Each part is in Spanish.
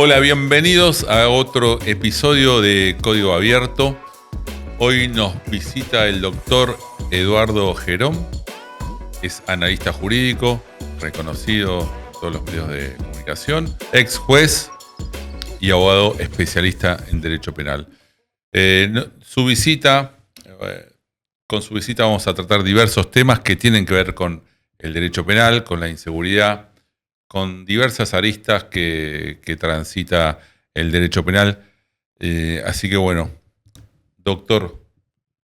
Hola, bienvenidos a otro episodio de Código Abierto. Hoy nos visita el doctor Eduardo Gerón. Es analista jurídico, reconocido en todos los medios de comunicación, ex juez y abogado especialista en derecho penal. Con su visita vamos a tratar diversos temas que tienen que ver con el derecho penal, con la inseguridad, con diversas aristas que transita el derecho penal. Así que bueno, doctor,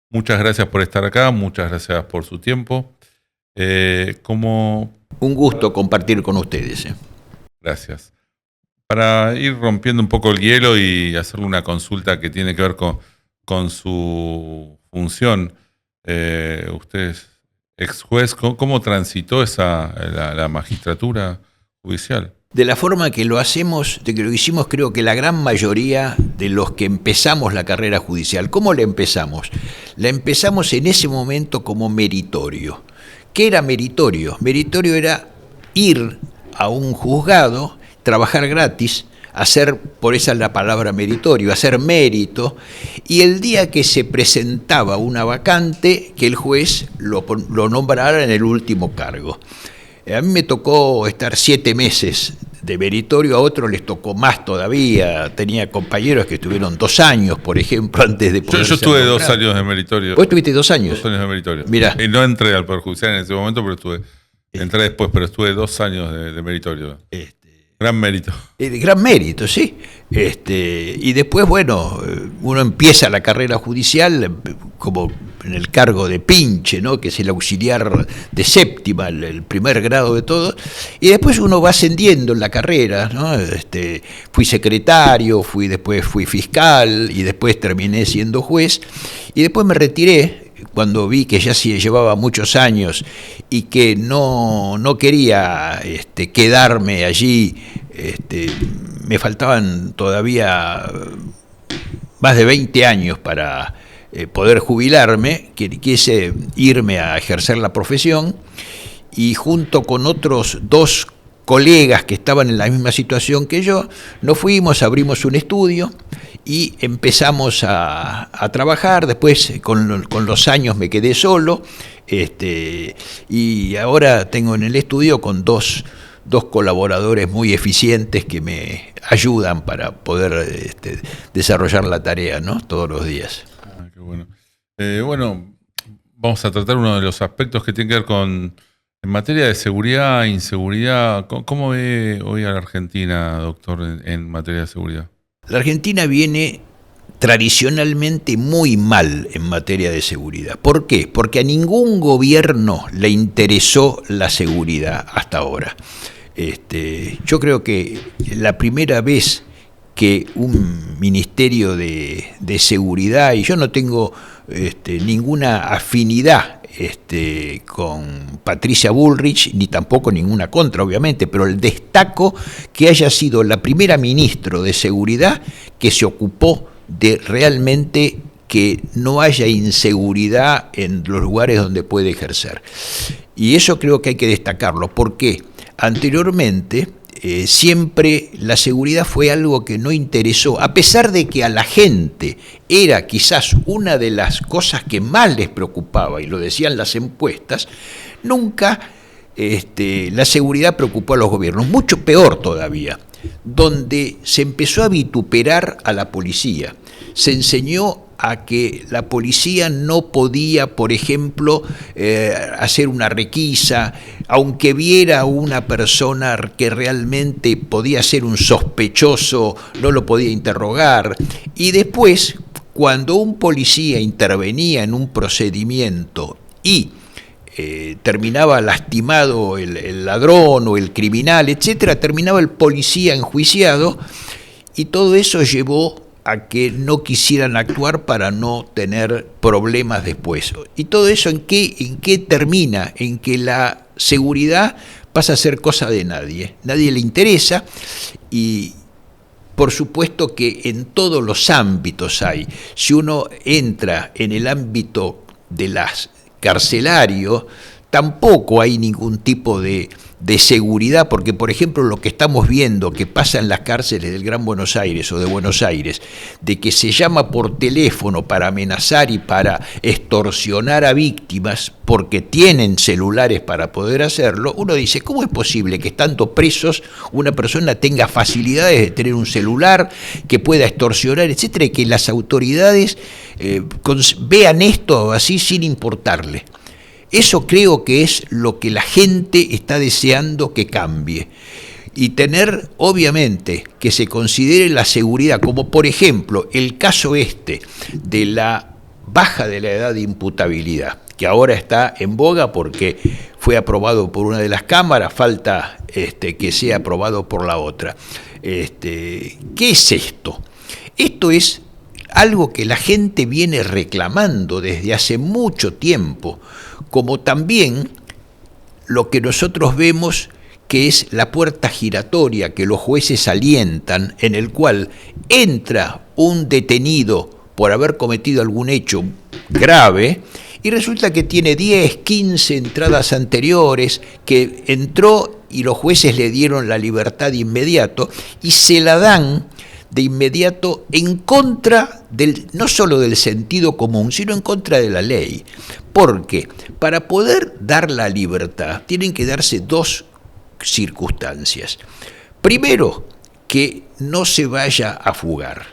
muchas gracias por estar acá, muchas gracias por su tiempo. Un gusto compartir con ustedes. Gracias. Para ir rompiendo un poco el hielo y hacerle una consulta que tiene que ver con su función, usted es ex juez, ¿cómo transitó la magistratura judicial? De la forma que lo hacemos, de que lo hicimos, creo que la gran mayoría de los que empezamos la carrera judicial. ¿Cómo la empezamos? La empezamos en ese momento como meritorio. ¿Qué era meritorio? Meritorio era ir a un juzgado, trabajar gratis, hacer, por esa es la palabra meritorio, hacer mérito, y el día que se presentaba una vacante, que el juez lo nombrara en el último cargo. A mí me tocó estar 7 meses de meritorio, a otros les tocó más todavía. Tenía compañeros que estuvieron 2 años, por ejemplo, antes de poder Yo estuve 2 años de meritorio. ¿Vos tuviste 2 años? 2 años de meritorio. Mirá. Y no entré al Poder Judicial en ese momento, pero entré después, pero estuve 2 años de meritorio. Gran mérito. Gran mérito, sí. Y después, bueno, uno empieza la carrera judicial como en el cargo de pinche, ¿no? Que es el auxiliar de séptima, el primer grado de todo, y después uno va ascendiendo en la carrera, ¿no? Fui secretario, después fui fiscal, y después terminé siendo juez, y después me retiré cuando vi que ya sí llevaba muchos años y que no quería quedarme allí. Me faltaban todavía más de 20 años para poder jubilarme, que quise irme a ejercer la profesión, y junto con otros 2 colegas que estaban en la misma situación que yo, nos fuimos, abrimos un estudio y empezamos a trabajar. Después con los años me quedé solo, y ahora tengo en el estudio con dos colaboradores muy eficientes que me ayudan para poder desarrollar la tarea, ¿no? Todos los días. Qué bueno. Bueno, vamos a tratar uno de los aspectos que tiene que ver en materia de seguridad e inseguridad. ¿Cómo ve hoy a la Argentina, doctor, en materia de seguridad? La Argentina viene tradicionalmente muy mal en materia de seguridad. ¿Por qué? Porque a ningún gobierno le interesó la seguridad hasta ahora. Yo creo que la primera vez que un ministerio de seguridad, y yo no tengo ninguna afinidad con Patricia Bullrich, ni tampoco ninguna contra, obviamente, pero destaco que haya sido la primera ministra de seguridad que se ocupó de realmente que no haya inseguridad en los lugares donde puede ejercer. Y eso creo que hay que destacarlo, porque anteriormente siempre la seguridad fue algo que no interesó, a pesar de que a la gente era quizás una de las cosas que más les preocupaba, y lo decían las encuestas. Nunca la seguridad preocupó a los gobiernos, mucho peor todavía, donde se empezó a vituperar a la policía. Se enseñó a que la policía no podía, por ejemplo, hacer una requisa, aunque viera a una persona que realmente podía ser un sospechoso, no lo podía interrogar. Y después, cuando un policía intervenía en un procedimiento y terminaba lastimado el ladrón o el criminal, etcétera, terminaba el policía enjuiciado, y todo eso llevó a que no quisieran actuar para no tener problemas después. ¿Y todo eso en qué termina? En que la seguridad pasa a ser cosa de nadie. Nadie le interesa, y por supuesto que en todos los ámbitos hay. Si uno entra en el ámbito de las carcelario, tampoco hay ningún tipo de de seguridad, porque por ejemplo lo que estamos viendo que pasa en las cárceles del Gran Buenos Aires o de Buenos Aires, de que se llama por teléfono para amenazar y para extorsionar a víctimas porque tienen celulares para poder hacerlo, uno dice, ¿cómo es posible que estando presos una persona tenga facilidades de tener un celular, que pueda extorsionar, etcétera, y que las autoridades vean esto así sin importarle? Eso creo que es lo que la gente está deseando que cambie. Y tener, obviamente, que se considere la seguridad, como por ejemplo el caso de la baja de la edad de imputabilidad, que ahora está en boga porque fue aprobado por una de las cámaras, falta que sea aprobado por la otra. ¿Qué es esto? Esto es algo que la gente viene reclamando desde hace mucho tiempo, como también lo que nosotros vemos que es la puerta giratoria que los jueces alientan, en el cual entra un detenido por haber cometido algún hecho grave y resulta que tiene 10, 15 entradas anteriores, que entró y los jueces le dieron la libertad de inmediato y se la dan de inmediato en contra no solo del sentido común, sino en contra de la ley. Porque para poder dar la libertad tienen que darse dos circunstancias. Primero, que no se vaya a fugar.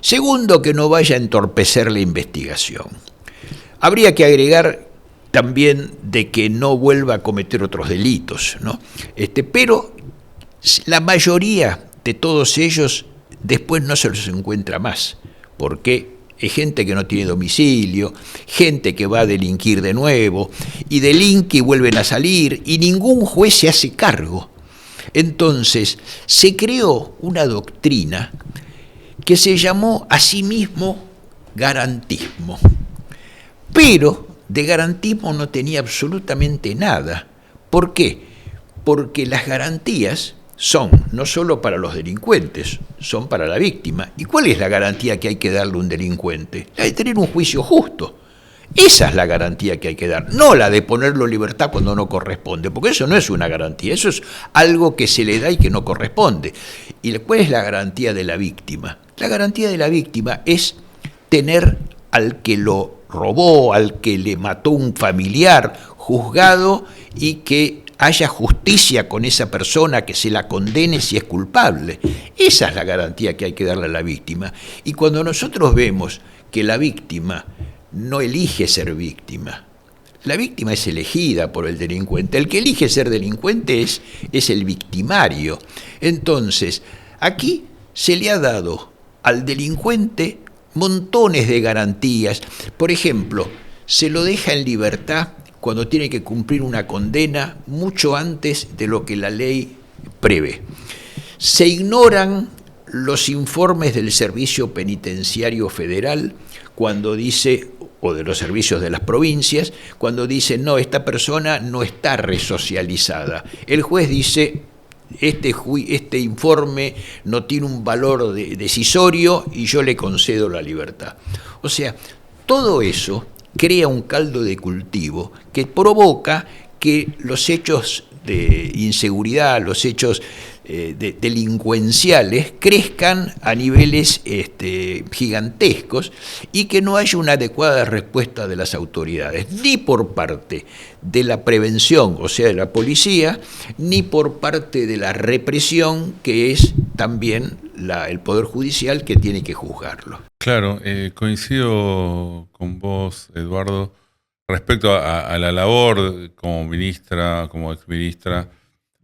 Segundo, que no vaya a entorpecer la investigación. Habría que agregar también de que no vuelva a cometer otros delitos, ¿no? Pero la mayoría de todos ellos después no se los encuentra más, porque es gente que no tiene domicilio, gente que va a delinquir de nuevo, y delinque y vuelven a salir, y ningún juez se hace cargo. Entonces, se creó una doctrina que se llamó a sí mismo garantismo, pero de garantismo no tenía absolutamente nada. ¿Por qué? Porque las garantías son no solo para los delincuentes, son para la víctima. ¿Y cuál es la garantía que hay que darle a un delincuente? La de tener un juicio justo. Esa es la garantía que hay que dar, no la de ponerlo en libertad cuando no corresponde, porque eso no es una garantía, eso es algo que se le da y que no corresponde. ¿Y cuál es la garantía de la víctima? La garantía de la víctima es tener al que lo robó, al que le mató un familiar, juzgado, y que haya justicia con esa persona, que se la condene si es culpable. Esa es la garantía que hay que darle a la víctima. Y cuando nosotros vemos que la víctima no elige ser víctima, la víctima es elegida por el delincuente, el que elige ser delincuente es el victimario. Entonces, aquí se le ha dado al delincuente montones de garantías. Por ejemplo, se lo deja en libertad cuando tiene que cumplir una condena mucho antes de lo que la ley prevé. Se ignoran los informes del Servicio Penitenciario Federal cuando dice, o de los servicios de las provincias, cuando dice, no, esta persona no está resocializada. El juez dice, este informe no tiene un valor decisorio y yo le concedo la libertad. O sea, todo eso crea un caldo de cultivo que provoca que los hechos de inseguridad, los hechos delincuenciales crezcan a niveles gigantescos y que no haya una adecuada respuesta de las autoridades, ni por parte de la prevención, o sea, de la policía, ni por parte de la represión, que es también el Poder Judicial que tiene que juzgarlo. Claro, coincido con vos, Eduardo, respecto a la labor como ministra, como exministra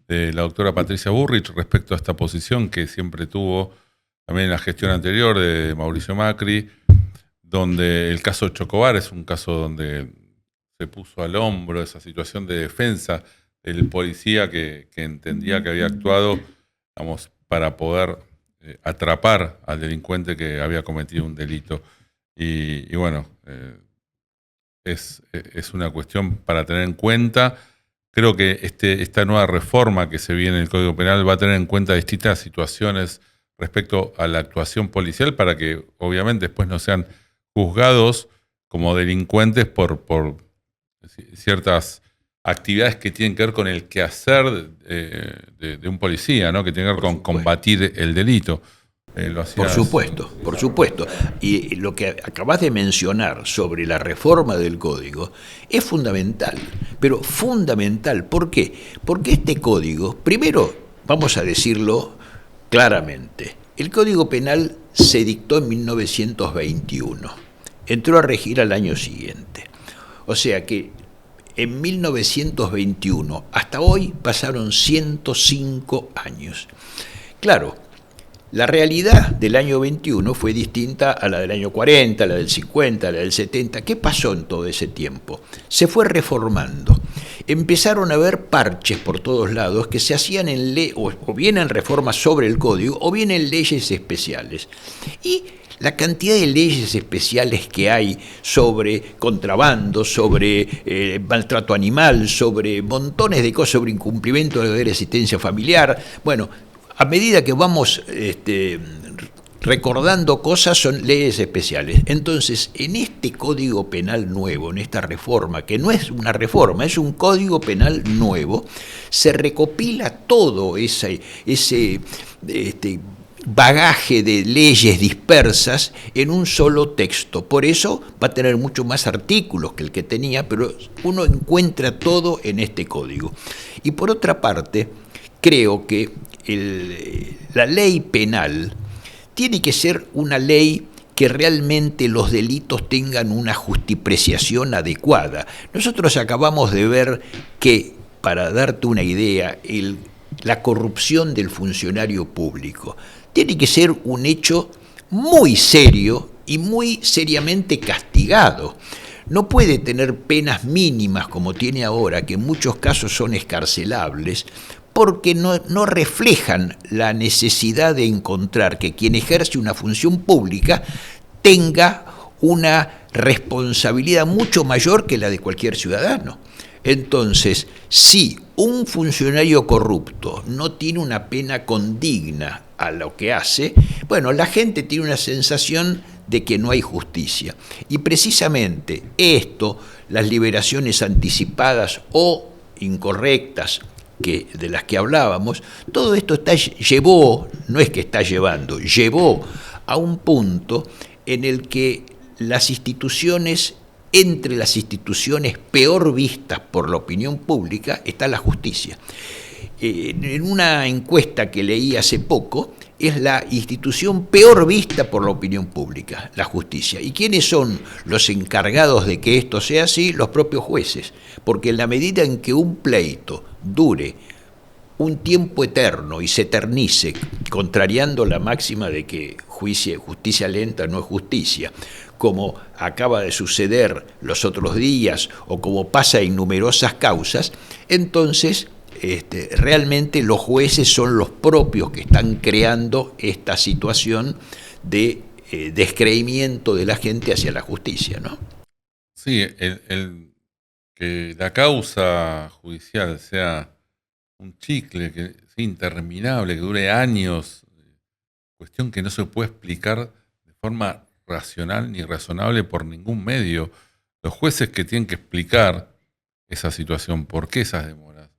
de la doctora Patricia Bullrich, respecto a esta posición que siempre tuvo también en la gestión anterior de Mauricio Macri, donde el caso Chocobar es un caso donde se puso al hombro esa situación de defensa del policía que entendía que había actuado, vamos, para poder atrapar al delincuente que había cometido un delito. Y bueno, es una cuestión para tener en cuenta. Creo que esta nueva reforma que se viene en el Código Penal va a tener en cuenta distintas situaciones respecto a la actuación policial para que obviamente después no sean juzgados como delincuentes por ciertas actividades que tienen que ver con el quehacer de un policía, ¿no? Que tienen que ver con combatir el delito. Por supuesto, por supuesto. Y lo que acabas de mencionar sobre la reforma del código es fundamental, pero fundamental. ¿Por qué? Porque este código, primero, vamos a decirlo claramente, el Código Penal se dictó en 1921, entró a regir al año siguiente. O sea que en 1921 hasta hoy pasaron 105 años. Claro, la realidad del año 21 fue distinta a la del año 40, a la del 50, a la del 70. ¿Qué pasó en todo ese tiempo? Se fue reformando. Empezaron a haber parches por todos lados que se hacían en o bien en reformas sobre el código o bien en leyes especiales. Y la cantidad de leyes especiales que hay sobre contrabando, sobre maltrato animal, sobre montones de cosas, sobre incumplimiento del deber de asistencia familiar, bueno, a medida que vamos recordando cosas, son leyes especiales. Entonces, en este Código Penal nuevo, en esta reforma, que no es una reforma, es un Código Penal nuevo, se recopila todo ese bagaje de leyes dispersas en un solo texto. Por eso va a tener mucho más artículos que el que tenía, pero uno encuentra todo en este código. Y por otra parte, creo que la ley penal tiene que ser una ley que realmente los delitos tengan una justipreciación adecuada. Nosotros acabamos de ver que, para darte una idea, la corrupción del funcionario público tiene que ser un hecho muy serio y muy seriamente castigado. No puede tener penas mínimas como tiene ahora, que en muchos casos son excarcelables, porque no reflejan la necesidad de encontrar que quien ejerce una función pública tenga una responsabilidad mucho mayor que la de cualquier ciudadano. Entonces, si un funcionario corrupto no tiene una pena condigna a lo que hace, bueno, la gente tiene una sensación de que no hay justicia. Y precisamente esto, las liberaciones anticipadas o incorrectas, de las que hablábamos, todo esto llevó a un punto en el que entre las instituciones peor vistas por la opinión pública está la justicia. En una encuesta que leí hace poco, es la institución peor vista por la opinión pública, la justicia. ¿Y quiénes son los encargados de que esto sea así? Los propios jueces. Porque en la medida en que un pleito dure un tiempo eterno y se eternice, contrariando la máxima de que justicia lenta no es justicia, como acaba de suceder los otros días o como pasa en numerosas causas, entonces realmente los jueces son los propios que están creando esta situación de descreimiento de la gente hacia la justicia, ¿no? Sí, que la causa judicial sea un chicle que sea interminable, que dure años, cuestión que no se puede explicar de forma racional ni razonable por ningún medio. Los jueces que tienen que explicar esa situación, ¿por qué esas demoras?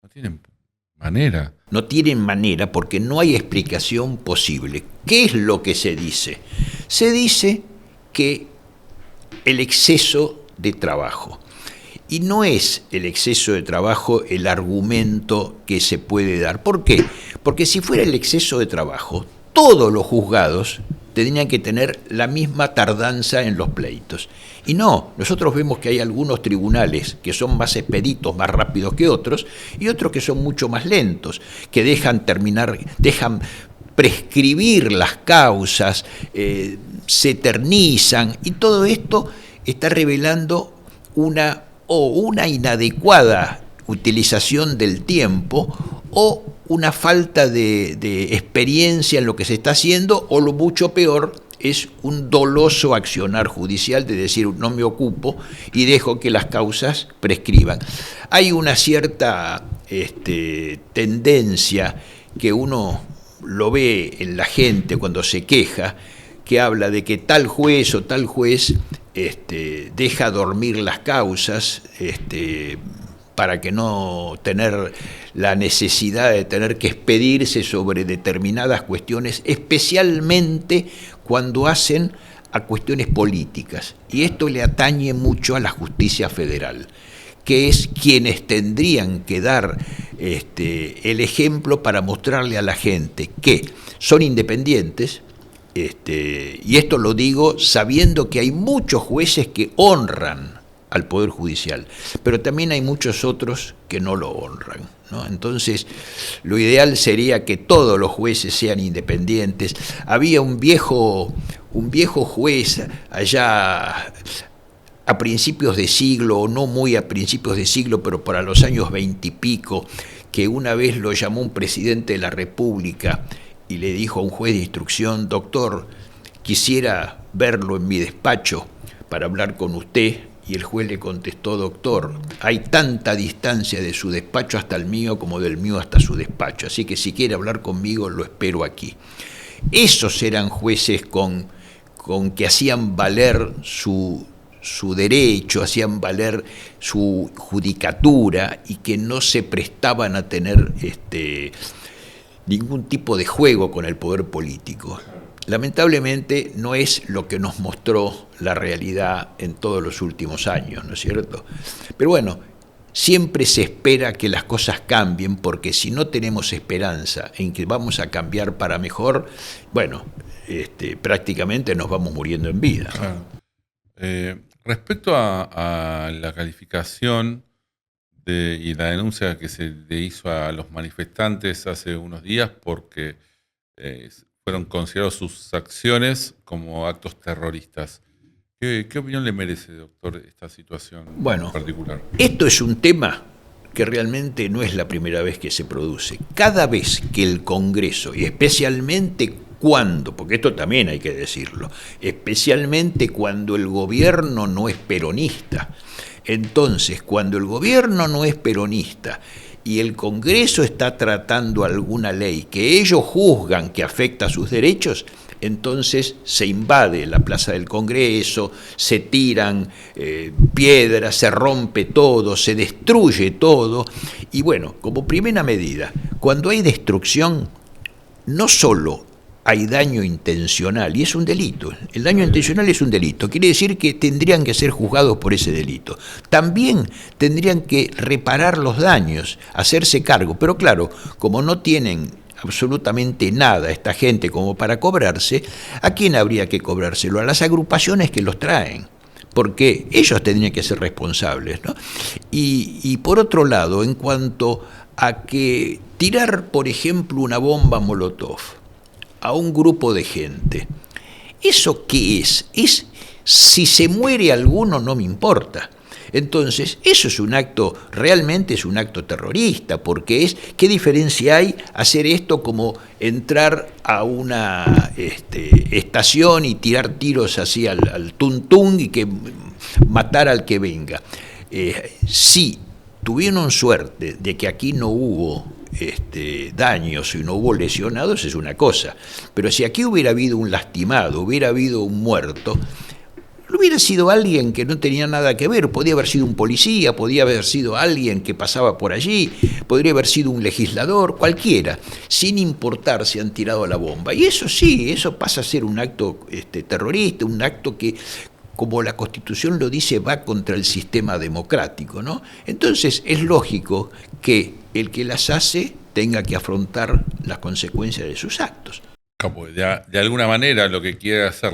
No tienen manera. No tienen manera porque no hay explicación posible. ¿Qué es lo que se dice? Se dice que el exceso de trabajo. Y no es el exceso de trabajo el argumento que se puede dar. ¿Por qué? Porque si fuera el exceso de trabajo, todos los juzgados tendrían que tener la misma tardanza en los pleitos. Y no, nosotros vemos que hay algunos tribunales que son más expeditos, más rápidos que otros, y otros que son mucho más lentos, que dejan prescribir las causas, se eternizan, y todo esto está revelando una inadecuada utilización del tiempo o una falta de experiencia en lo que se está haciendo, o lo mucho peor es un doloso accionar judicial de decir no me ocupo y dejo que las causas prescriban. Hay una cierta tendencia que uno lo ve en la gente cuando se queja, que habla de que tal juez o tal juez deja dormir las causas, para que no tener la necesidad de tener que expedirse sobre determinadas cuestiones, especialmente cuando hacen a cuestiones políticas. Y esto le atañe mucho a la justicia federal, que es quienes tendrían que dar el ejemplo para mostrarle a la gente que son independientes, y esto lo digo sabiendo que hay muchos jueces que honran al Poder Judicial, pero también hay muchos otros que no lo honran, ¿no? Entonces, lo ideal sería que todos los jueces sean independientes. Había un viejo juez allá a principios de siglo, o no muy a principios de siglo, pero para los años 20 y pico, que una vez lo llamó un presidente de la República y le dijo a un juez de instrucción: doctor, quisiera verlo en mi despacho para hablar con usted. Y el juez le contestó: doctor, hay tanta distancia de su despacho hasta el mío como del mío hasta su despacho, así que si quiere hablar conmigo, lo espero aquí. Esos eran jueces con que hacían valer su derecho, hacían valer su judicatura y que no se prestaban a tener ningún tipo de juego con el poder político. Lamentablemente no es lo que nos mostró la realidad en todos los últimos años, ¿no es cierto? Pero bueno, siempre se espera que las cosas cambien, porque si no tenemos esperanza en que vamos a cambiar para mejor, bueno, prácticamente nos vamos muriendo en vida, ¿no? Claro. Respecto a la calificación y la denuncia que se le hizo a los manifestantes hace unos días porque fueron considerados sus acciones como actos terroristas. ¿Qué opinión le merece, doctor, esta situación en particular? Esto es un tema que realmente no es la primera vez que se produce. Cada vez que el Congreso, y especialmente cuando, porque esto también hay que decirlo, especialmente cuando el gobierno no es peronista. Entonces, cuando el gobierno no es peronista y el Congreso está tratando alguna ley que ellos juzgan que afecta a sus derechos, entonces se invade la plaza del Congreso, se tiran piedras, se rompe todo, se destruye todo. Y bueno, como primera medida, cuando hay destrucción, no solo hay daño intencional, y es un delito. El daño intencional es un delito, quiere decir que tendrían que ser juzgados por ese delito. También tendrían que reparar los daños, hacerse cargo, pero claro, como no tienen absolutamente nada esta gente como para cobrarse, ¿a quién habría que cobrárselo? A las agrupaciones que los traen, porque ellos tendrían que ser responsables, ¿no? Y por otro lado, en cuanto a que tirar, por ejemplo, una bomba Molotov a un grupo de gente, ¿eso qué es? Si se muere alguno no me importa. Entonces, eso es un acto, realmente es un acto terrorista, porque ¿qué diferencia hay hacer esto como entrar a una estación y tirar tiros así al tuntún y que matar al que venga? Si tuvieron suerte de que aquí no hubo daños y no hubo lesionados, es una cosa, pero si aquí hubiera habido un lastimado, hubiera habido un muerto, hubiera sido alguien que no tenía nada que ver, podía haber sido un policía, podía haber sido alguien que pasaba por allí, podría haber sido un legislador, cualquiera, sin importar si han tirado la bomba. Y eso sí, eso pasa a ser un acto terrorista, un acto que, como la Constitución lo dice, va contra el sistema democrático, ¿no? Entonces es lógico que el que las hace tenga que afrontar las consecuencias de sus actos. De alguna manera lo que quiere hacer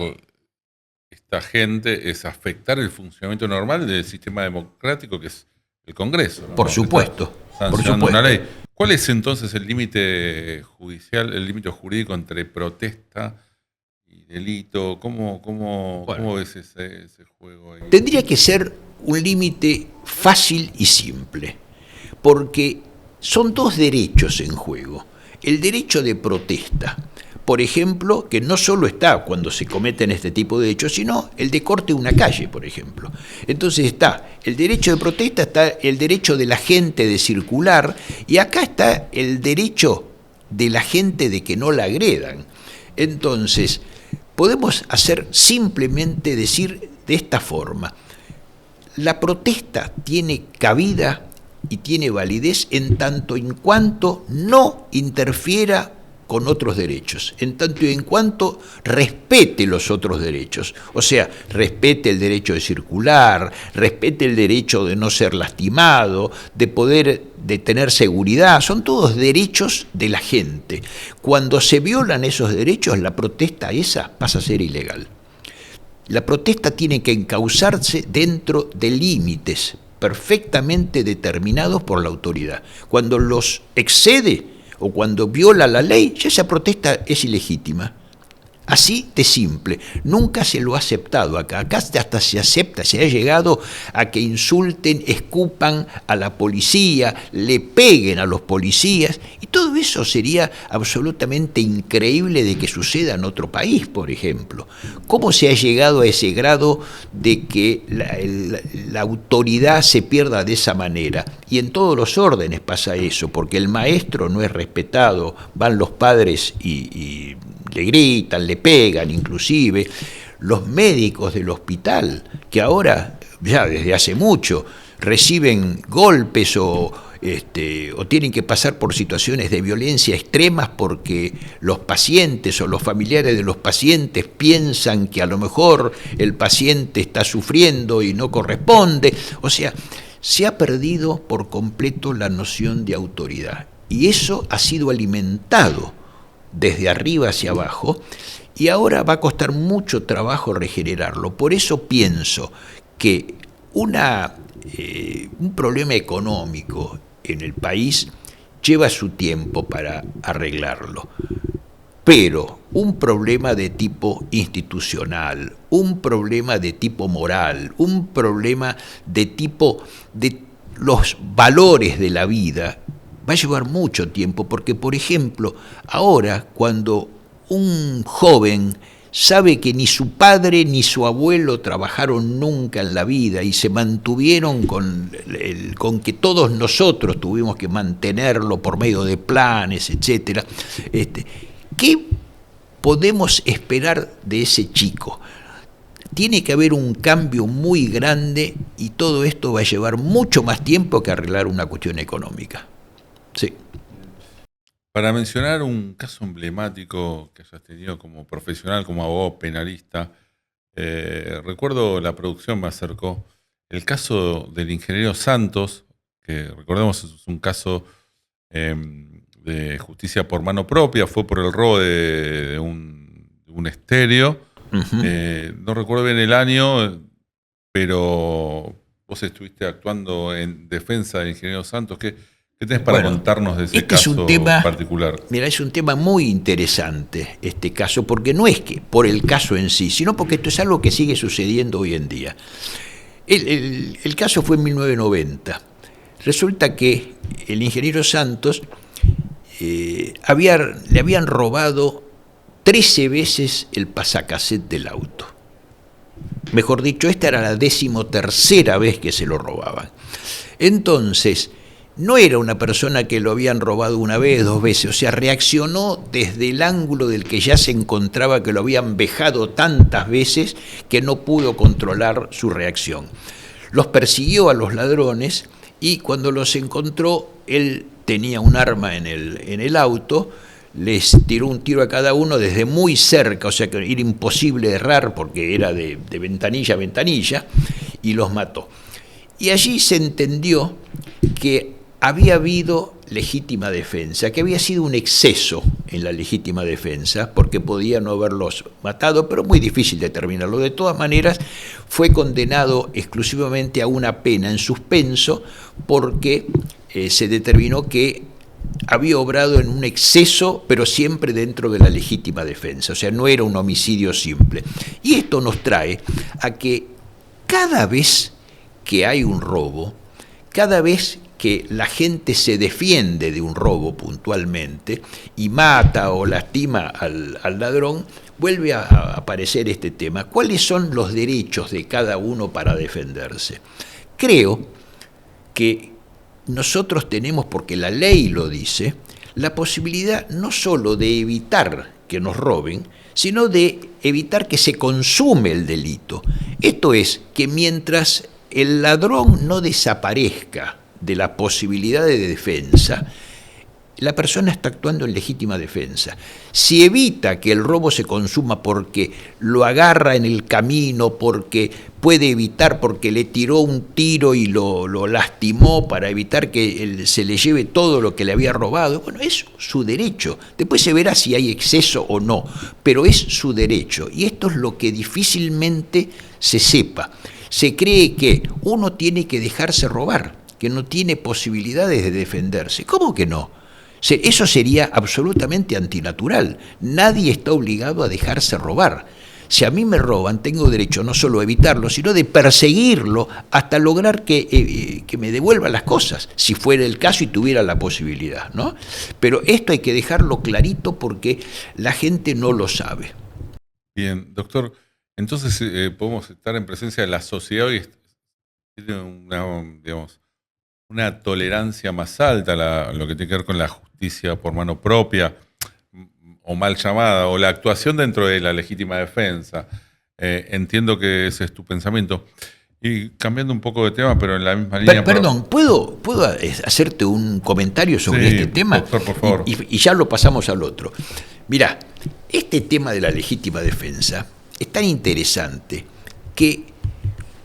esta gente es afectar el funcionamiento normal del sistema democrático, que es el Congreso, ¿no? Por supuesto. Sancionando una ley. ¿Cuál es entonces el límite judicial, el límite jurídico entre protesta y delito? ¿Cómo ves ese juego ahí? Tendría que ser un límite fácil y simple, porque son dos derechos en juego. El derecho de protesta, por ejemplo, que no solo está cuando se cometen este tipo de hechos, sino el de corte de una calle, por ejemplo. Entonces está el derecho de protesta, está el derecho de la gente de circular, y acá está el derecho de la gente de que no la agredan. Entonces, podemos simplemente decir de esta forma: la protesta tiene cabida y tiene validez en tanto en cuanto no interfiera con otros derechos, en tanto y en cuanto respete los otros derechos, o sea, respete el derecho de circular, respete el derecho de no ser lastimado, de tener seguridad, son todos derechos de la gente. Cuando se violan esos derechos, la protesta esa pasa a ser ilegal. La protesta tiene que encauzarse dentro de límites perfectamente determinados por la autoridad. Cuando los excede o cuando viola la ley, ya esa protesta es ilegítima. Así de simple. Nunca se lo ha aceptado acá. Acá hasta se acepta, se ha llegado a que insulten, escupan a la policía, le peguen a los policías, y todo eso sería absolutamente increíble de que suceda en otro país, por ejemplo. ¿Cómo se ha llegado a ese grado de que la autoridad se pierda de esa manera? Y en todos los órdenes pasa eso, porque el maestro no es respetado, van los padres y le gritan, le pegan inclusive, los médicos del hospital, que ahora, ya desde hace mucho, reciben golpes o tienen que pasar por situaciones de violencia extremas porque los pacientes o los familiares de los pacientes piensan que a lo mejor el paciente está sufriendo y no corresponde. O sea, se ha perdido por completo la noción de autoridad, y eso ha sido alimentado desde arriba hacia abajo, y ahora va a costar mucho trabajo regenerarlo. Por eso pienso que un problema económico en el país lleva su tiempo para arreglarlo, pero un problema de tipo institucional, un problema de tipo moral, un problema de tipo de los valores de la vida, va a llevar mucho tiempo, porque, por ejemplo, ahora cuando un joven sabe que ni su padre ni su abuelo trabajaron nunca en la vida y se mantuvieron con que todos nosotros tuvimos que mantenerlo por medio de planes, etcétera, ¿qué podemos esperar de ese chico? Tiene que haber un cambio muy grande, y todo esto va a llevar mucho más tiempo que arreglar una cuestión económica. Sí. Para mencionar un caso emblemático que hayas tenido como profesional, como abogado penalista, recuerdo, la producción me acercó el caso del ingeniero Santos, que recordemos es un caso de justicia por mano propia, fue por el robo de un estéreo. No recuerdo bien el año, pero vos estuviste actuando en defensa del ingeniero Santos. ¿Qué tenés para contarnos de ese caso particular? Mira, es un tema muy interesante este caso, porque no es que por el caso en sí, sino porque esto es algo que sigue sucediendo hoy en día. El caso fue en 1990. Resulta que el ingeniero Santos le habían robado 13 veces el pasacassette del auto. Mejor dicho, esta era la 13ª vez que se lo robaban. Entonces, no era una persona que lo habían robado una vez, 2 veces, o sea, reaccionó desde el ángulo del que ya se encontraba, que lo habían vejado tantas veces que no pudo controlar su reacción. Los persiguió a los ladrones, y cuando los encontró, él tenía un arma en el auto, les tiró un tiro a cada uno desde muy cerca, o sea que era imposible errar porque era de ventanilla a ventanilla, y los mató. Y allí se entendió que había habido legítima defensa, que había sido un exceso en la legítima defensa, porque podía no haberlos matado, pero muy difícil determinarlo. De todas maneras, fue condenado exclusivamente a una pena en suspenso, porque se determinó que había obrado en un exceso, pero siempre dentro de la legítima defensa, o sea, no era un homicidio simple. Y esto nos trae a que cada vez que hay un robo, cada vez que la gente se defiende de un robo puntualmente y mata o lastima al ladrón, vuelve a aparecer este tema. ¿Cuáles son los derechos de cada uno para defenderse? Creo que nosotros tenemos, porque la ley lo dice, la posibilidad no solo de evitar que nos roben, sino de evitar que se consume el delito. Esto es, que mientras el ladrón no desaparezca de la posibilidad de defensa, la persona está actuando en legítima defensa. Si evita que el robo se consuma porque lo agarra en el camino, porque puede evitar, porque le tiró un tiro y lo lastimó para evitar que se le lleve todo lo que le había robado, bueno, es su derecho. Después se verá si hay exceso o no, pero es su derecho. Y esto es lo que difícilmente se sepa. Se cree que uno tiene que dejarse robar, que no tiene posibilidades de defenderse. ¿Cómo que no? Eso sería absolutamente antinatural. Nadie está obligado a dejarse robar. Si a mí me roban, tengo derecho no solo a evitarlo, sino de perseguirlo hasta lograr que me devuelva las cosas, si fuera el caso y tuviera la posibilidad, ¿no? Pero esto hay que dejarlo clarito porque la gente no lo sabe. Bien, doctor, entonces podemos estar en presencia de la sociedad hoy, tiene una tolerancia más alta a lo que tiene que ver con la justicia por mano propia, o mal llamada, o la actuación dentro de la legítima defensa. Entiendo que ese es tu pensamiento. Y cambiando un poco de tema, pero en la misma línea... Perdón, ¿puedo hacerte un comentario sobre este tema? Doctor, por favor. Y ya lo pasamos al otro. Mirá, este tema de la legítima defensa es tan interesante que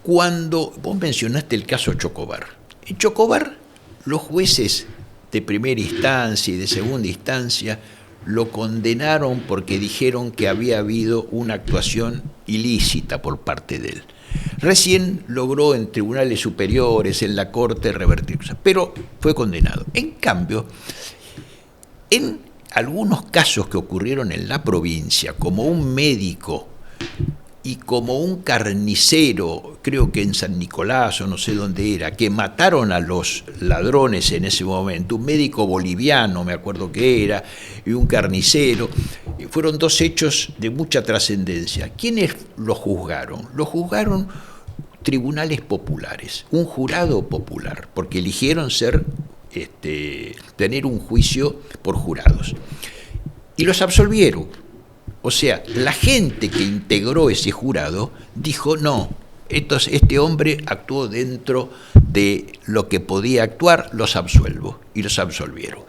cuando vos mencionaste el caso Chocobar, en Chocobar los jueces de primera instancia y de segunda instancia lo condenaron porque dijeron que había habido una actuación ilícita por parte de él. Recién logró en tribunales superiores, en la corte, revertirse, pero fue condenado. En cambio, en algunos casos que ocurrieron en la provincia, como un médico y como un carnicero, creo que en San Nicolás o no sé dónde era, que mataron a los ladrones en ese momento, un médico boliviano, me acuerdo que era, y un carnicero, fueron dos hechos de mucha trascendencia. ¿Quiénes los juzgaron? Los juzgaron tribunales populares, un jurado popular, porque eligieron tener un juicio por jurados. Y los absolvieron. O sea, la gente que integró ese jurado dijo, no, este hombre actuó dentro de lo que podía actuar, los absuelvo, y los absolvieron.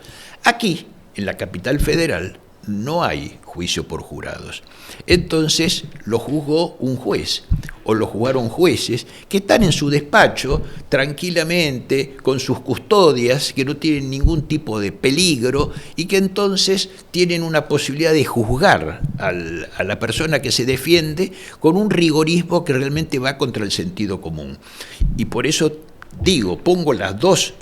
Aquí, en la capital federal, no hay juicio por jurados. Entonces lo juzgó un juez, o lo juzgaron jueces que están en su despacho tranquilamente, con sus custodias, que no tienen ningún tipo de peligro y que entonces tienen una posibilidad de juzgar a la persona que se defiende con un rigorismo que realmente va contra el sentido común. Y por eso pongo las dos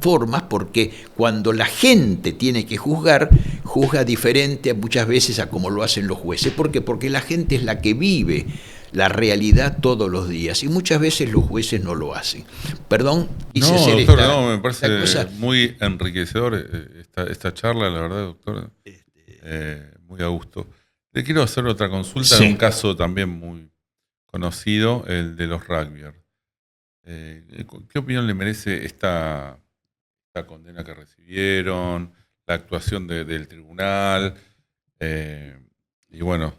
formas, porque cuando la gente tiene que juzgar, juzga diferente muchas veces a como lo hacen los jueces. ¿Por qué? Porque la gente es la que vive la realidad todos los días y muchas veces los jueces no lo hacen. Perdón, hice hacer doctor, me parece muy enriquecedor esta charla, la verdad, doctor. Muy a gusto. Le quiero hacer otra consulta de un caso también muy conocido, el de los rugbyers. ¿Qué opinión le merece esta condena que recibieron, la actuación del tribunal? Y bueno,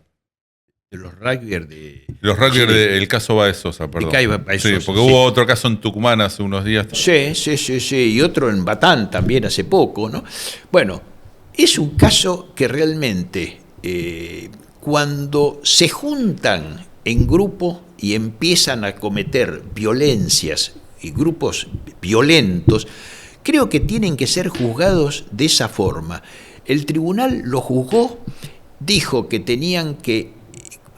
de los rugbyers del caso Baez Sosa, perdón. Sí, porque hubo otro caso en Tucumán hace unos días. Sí, y otro en Batán también hace poco, ¿no? Bueno, es un caso que realmente cuando se juntan en grupo y empiezan a cometer violencias y grupos violentos, creo que tienen que ser juzgados de esa forma. El tribunal lo juzgó, dijo que tenían que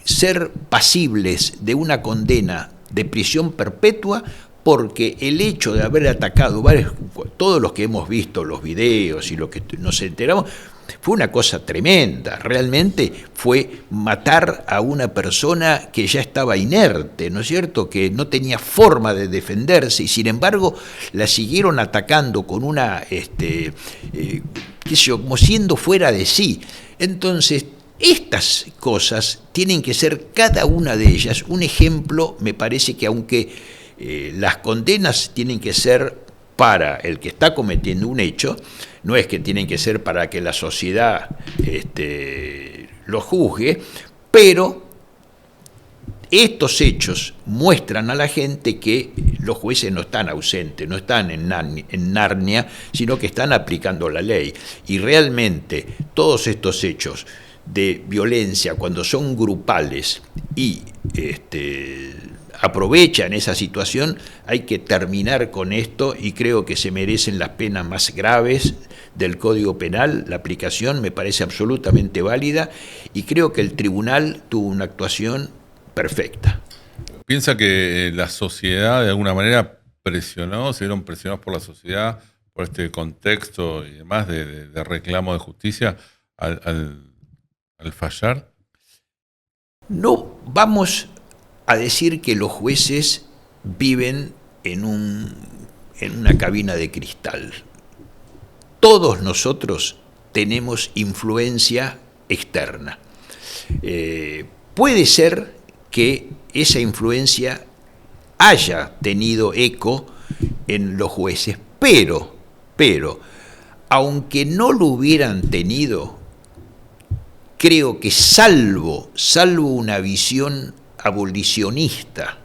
ser pasibles de una condena de prisión perpetua porque el hecho de haber atacado todos los que hemos visto los videos y lo que nos enteramos, fue una cosa tremenda, realmente fue matar a una persona que ya estaba inerte, ¿no es cierto?, que no tenía forma de defenderse y sin embargo la siguieron atacando con una, como siendo fuera de sí. Entonces, estas cosas tienen que ser cada una de ellas un ejemplo. Me parece que aunque las condenas tienen que ser para el que está cometiendo un hecho, no es que tienen que ser para que la sociedad lo juzgue, pero estos hechos muestran a la gente que los jueces no están ausentes, no están en Narnia, sino que están aplicando la ley. Y realmente todos estos hechos de violencia, cuando son grupales y aprovechan esa situación, hay que terminar con esto y creo que se merecen las penas más graves del Código Penal. La aplicación me parece absolutamente válida y creo que el tribunal tuvo una actuación perfecta. ¿Piensa que la sociedad de alguna manera se vieron presionados por la sociedad, por este contexto y demás de reclamo de justicia al fallar? No vamos a decir que los jueces viven en una cabina de cristal. Todos nosotros tenemos influencia externa. Puede ser que esa influencia haya tenido eco en los jueces, pero, aunque no lo hubieran tenido, creo que salvo una visión abolicionista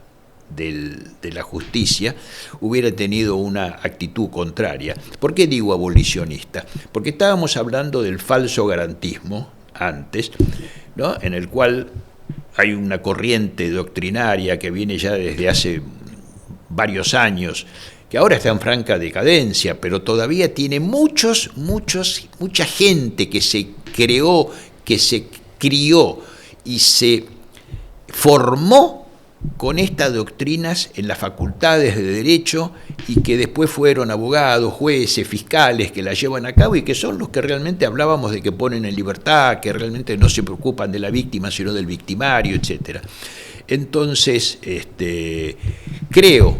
de la justicia, hubiera tenido una actitud contraria. ¿Por qué digo abolicionista? Porque estábamos hablando del falso garantismo antes, ¿no? En el cual hay una corriente doctrinaria que viene ya desde hace varios años, que ahora está en franca decadencia, pero todavía tiene mucha gente que se creó, que se crió y se formó con estas doctrinas en las facultades de Derecho y que después fueron abogados, jueces, fiscales que la llevan a cabo y que son los que realmente hablábamos de que ponen en libertad, que realmente no se preocupan de la víctima sino del victimario, etc. Entonces, creo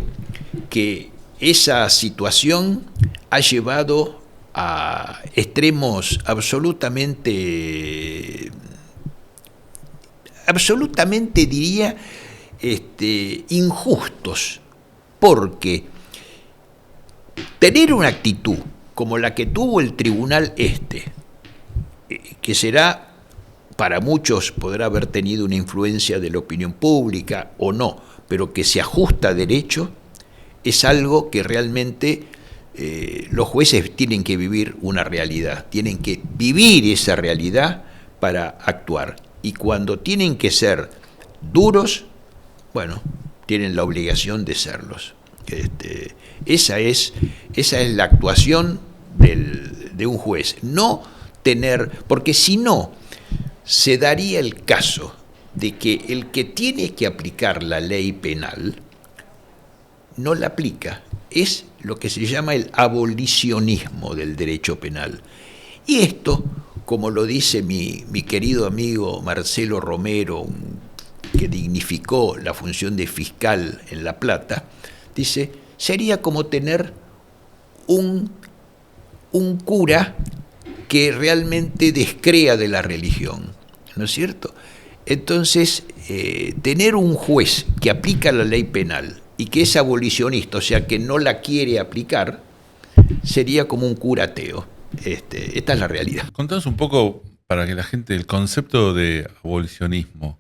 que esa situación ha llevado a extremos absolutamente diría, injustos, porque tener una actitud como la que tuvo el tribunal que será, para muchos podrá haber tenido una influencia de la opinión pública o no, pero que se ajusta a derecho, es algo que realmente los jueces tienen que vivir una realidad, tienen que vivir esa realidad para actuar. Y cuando tienen que ser duros, bueno, tienen la obligación de serlos. Esa es la actuación de un juez. No tener, porque si no, se daría el caso de que el que tiene que aplicar la ley penal no la aplica. Es lo que se llama el abolicionismo del derecho penal. Y esto, como lo dice mi querido amigo Marcelo Romero, que dignificó la función de fiscal en La Plata, dice, sería como tener un cura que realmente descrea de la religión, ¿no es cierto? Entonces, tener un juez que aplica la ley penal y que es abolicionista, o sea, que no la quiere aplicar, sería como un cura ateo. Esta es la realidad. Contanos un poco, para que la gente, el concepto de abolicionismo,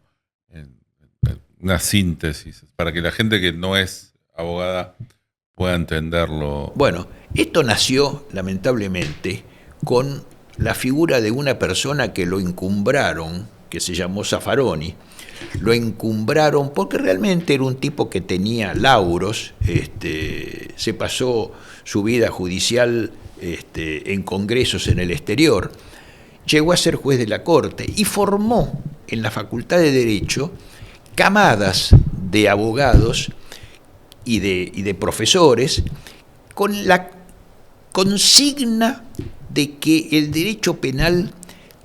una síntesis, para que la gente que no es abogada pueda entenderlo. Bueno, esto nació, lamentablemente, con la figura de una persona que lo encumbraron, que se llamó Zaffaroni. Lo encumbraron porque realmente era un tipo que tenía lauros, se pasó su vida judicial en congresos en el exterior, llegó a ser juez de la Corte y formó en la Facultad de Derecho camadas de abogados y de profesores con la consigna de que el derecho penal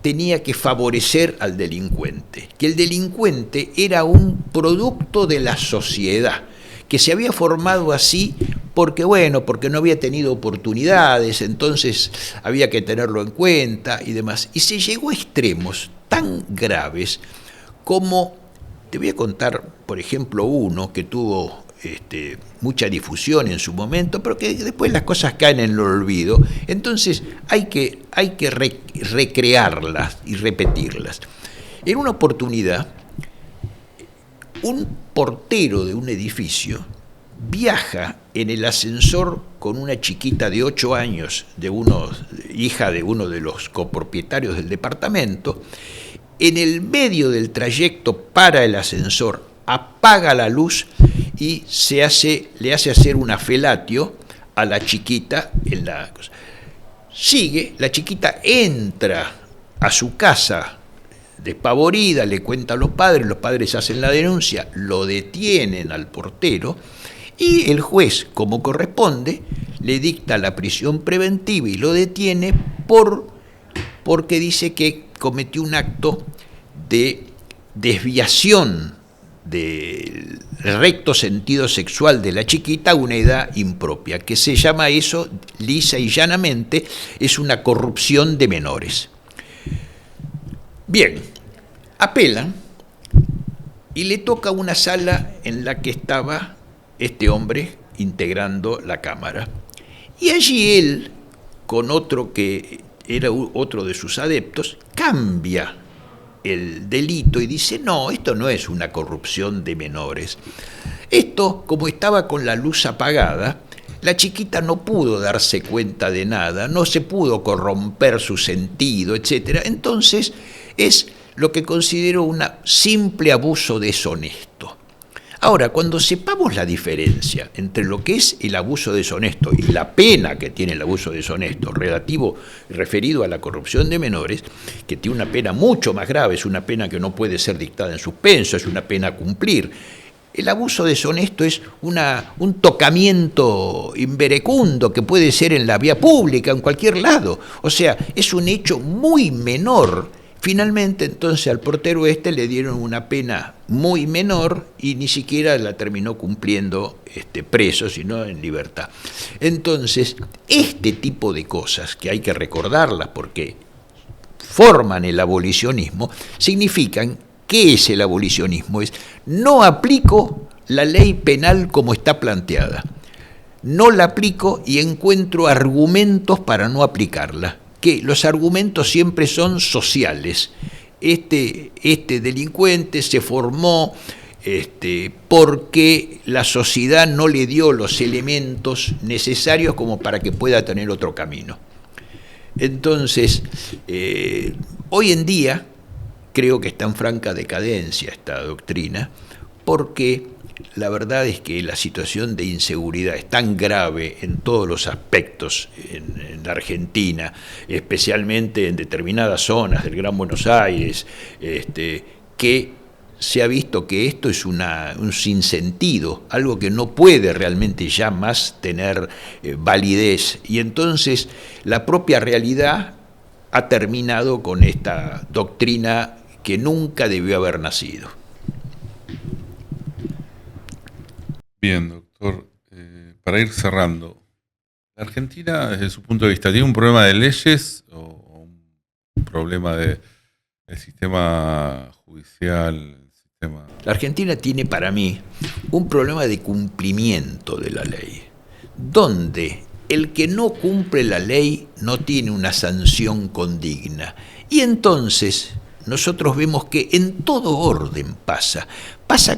tenía que favorecer al delincuente, que el delincuente era un producto de la sociedad, que se había formado así porque no había tenido oportunidades, entonces había que tenerlo en cuenta y demás. Y se llegó a extremos tan graves como, te voy a contar, por ejemplo, uno que tuvo mucha difusión en su momento, pero que después las cosas caen en el olvido, entonces hay que recrearlas y repetirlas. En una oportunidad, un portero de un edificio viaja en el ascensor con una chiquita de 8 años, hija de uno de los copropietarios del departamento. En el medio del trayecto para el ascensor, apaga la luz y le hace hacer una felatio a la chiquita en la cosa. Sigue, la chiquita entra a su casa despavorida, le cuenta a los padres hacen la denuncia, lo detienen al portero y el juez, como corresponde, le dicta la prisión preventiva y lo detiene porque dice que cometió un acto de desviación del recto sentido sexual de la chiquita a una edad impropia, que se llama eso, lisa y llanamente, es una corrupción de menores. Bien, apelan y le toca una sala en la que estaba este hombre integrando la Cámara. Y allí él, con otro que era otro de sus adeptos, cambia el delito y dice, no, esto no es una corrupción de menores. Esto, como estaba con la luz apagada, la chiquita no pudo darse cuenta de nada, no se pudo corromper su sentido, etc. Entonces, es lo que considero un simple abuso deshonesto. Ahora, cuando sepamos la diferencia entre lo que es el abuso deshonesto y la pena que tiene el abuso deshonesto referido a la corrupción de menores, que tiene una pena mucho más grave, es una pena que no puede ser dictada en suspenso, es una pena a cumplir. El abuso deshonesto es un tocamiento inverecundo que puede ser en la vía pública, en cualquier lado. O sea, es un hecho muy menor. Finalmente, entonces, al portero le dieron una pena muy menor y ni siquiera la terminó cumpliendo preso, sino en libertad. Entonces, este tipo de cosas, que hay que recordarlas porque forman el abolicionismo, significan, ¿qué es el abolicionismo? Es, no aplico la ley penal como está planteada. No la aplico y encuentro argumentos para no aplicarla. Que los argumentos siempre son sociales. Este delincuente se formó porque la sociedad no le dio los elementos necesarios como para que pueda tener otro camino. Entonces, hoy en día creo que está en franca decadencia esta doctrina, porque la verdad es que la situación de inseguridad es tan grave en todos los aspectos en la Argentina, especialmente en determinadas zonas del Gran Buenos Aires, que se ha visto que esto es un sinsentido, algo que no puede realmente ya más tener validez. Y entonces la propia realidad ha terminado con esta doctrina que nunca debió haber nacido. Bien, doctor, para ir cerrando, ¿la Argentina, desde su punto de vista, tiene un problema de leyes o un problema del sistema judicial? La Argentina tiene para mí un problema de cumplimiento de la ley, donde el que no cumple la ley no tiene una sanción condigna. Y entonces nosotros vemos que en todo orden pasa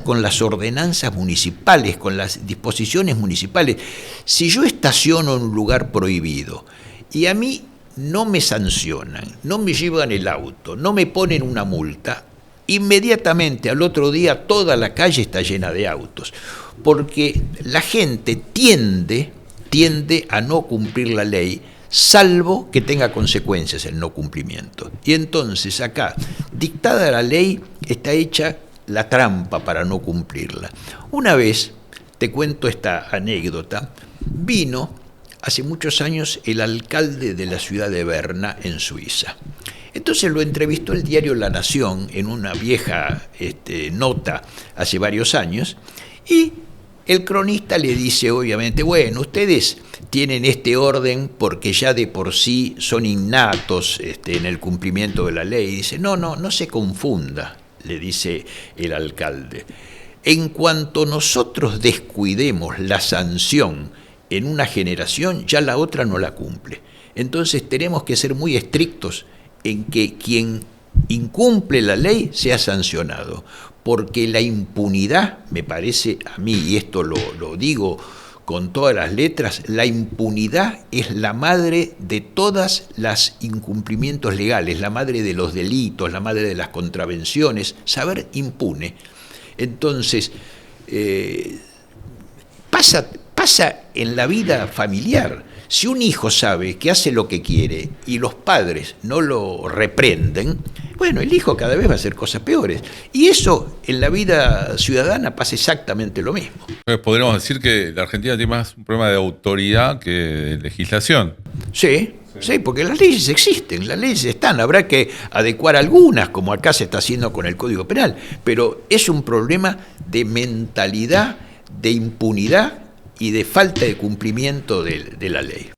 con las ordenanzas municipales, con las disposiciones municipales. Si yo estaciono en un lugar prohibido y a mí no me sancionan, no me llevan el auto, no me ponen una multa, inmediatamente al otro día toda la calle está llena de autos, porque la gente tiende a no cumplir la ley, salvo que tenga consecuencias el no cumplimiento. Y entonces acá, dictada la ley, está hecha la trampa para no cumplirla. Una vez, te cuento esta anécdota, vino hace muchos años el alcalde de la ciudad de Berna, en Suiza. Entonces lo entrevistó el diario La Nación en una vieja nota hace varios años, y el cronista le dice, obviamente, bueno, ustedes tienen este orden porque ya de por sí son innatos en el cumplimiento de la ley. Y dice, no se confunda, le dice el alcalde. En cuanto nosotros descuidemos la sanción en una generación, ya la otra no la cumple. Entonces tenemos que ser muy estrictos en que quien incumple la ley sea sancionado, porque la impunidad, me parece a mí, y esto lo digo con todas las letras, la impunidad es la madre de todas las incumplimientos legales, la madre de los delitos, la madre de las contravenciones, saber impune. Entonces, pasa en la vida familiar. Si un hijo sabe que hace lo que quiere y los padres no lo reprenden, bueno, el hijo cada vez va a hacer cosas peores. Y eso en la vida ciudadana pasa exactamente lo mismo. Podríamos decir que la Argentina tiene más un problema de autoridad que de legislación. Sí, porque las leyes existen, las leyes están, habrá que adecuar algunas, como acá se está haciendo con el Código Penal, pero es un problema de mentalidad, de impunidad y de falta de cumplimiento de la ley.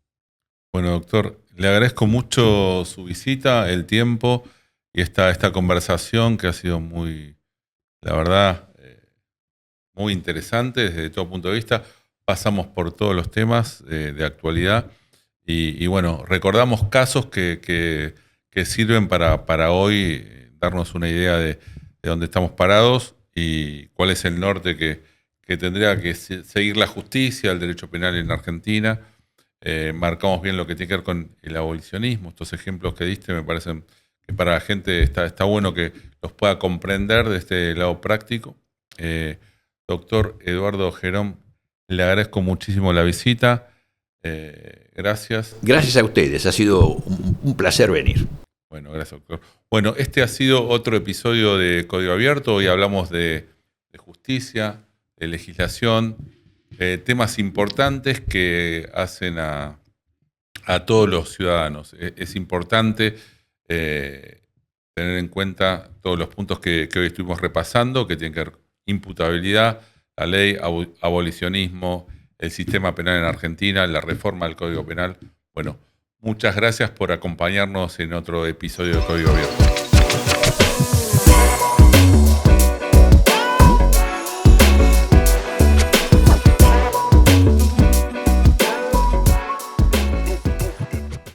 Bueno, doctor, le agradezco mucho su visita, el tiempo y esta conversación que ha sido muy, la verdad, muy interesante desde todo punto de vista. Pasamos por todos los temas de actualidad y bueno, recordamos casos que sirven para hoy darnos una idea de dónde estamos parados y cuál es el norte que tendría que seguir la justicia, el derecho penal en Argentina. Marcamos bien lo que tiene que ver con el abolicionismo. Estos ejemplos que diste me parecen que para la gente está bueno que los pueda comprender de este lado práctico. Doctor Eduardo Gerón, le agradezco muchísimo la visita. Gracias. Gracias a ustedes, ha sido un placer venir. Bueno, gracias, doctor. Bueno, este ha sido otro episodio de Código Abierto. Hoy hablamos de justicia, de legislación, temas importantes que hacen a todos los ciudadanos. Es importante tener en cuenta todos los puntos que hoy estuvimos repasando, que tienen que ver imputabilidad, la ley, abolicionismo, el sistema penal en Argentina, la reforma del Código Penal. Bueno, muchas gracias por acompañarnos en otro episodio de Código Abierto.